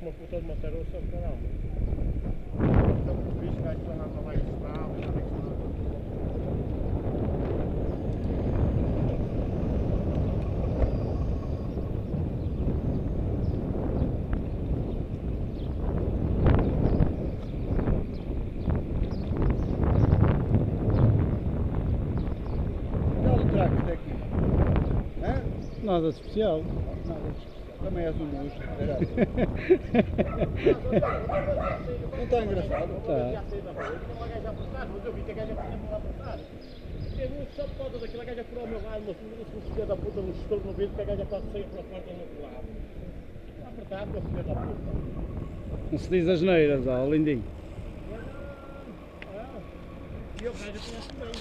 com uma puta de uma taroça ao caralho. Então por isso que a gente vai lá mais estável, daqui. Hã? Nada de especial. Nada de especial. Também és um luxo, caralho. Não está engraçado? Tá. Mas eu vi que a gaja tinha lá passar. Fiquei muito só por causa daquilo, a gaja furou o meu lado, mas um filho da puta no estouro no vidro, que a gaja quase saiu pela porta do outro lado. Está apertado, meu filho da puta. Não se diz as neiras, ó, lindinho. E eu, gaja, tinha também,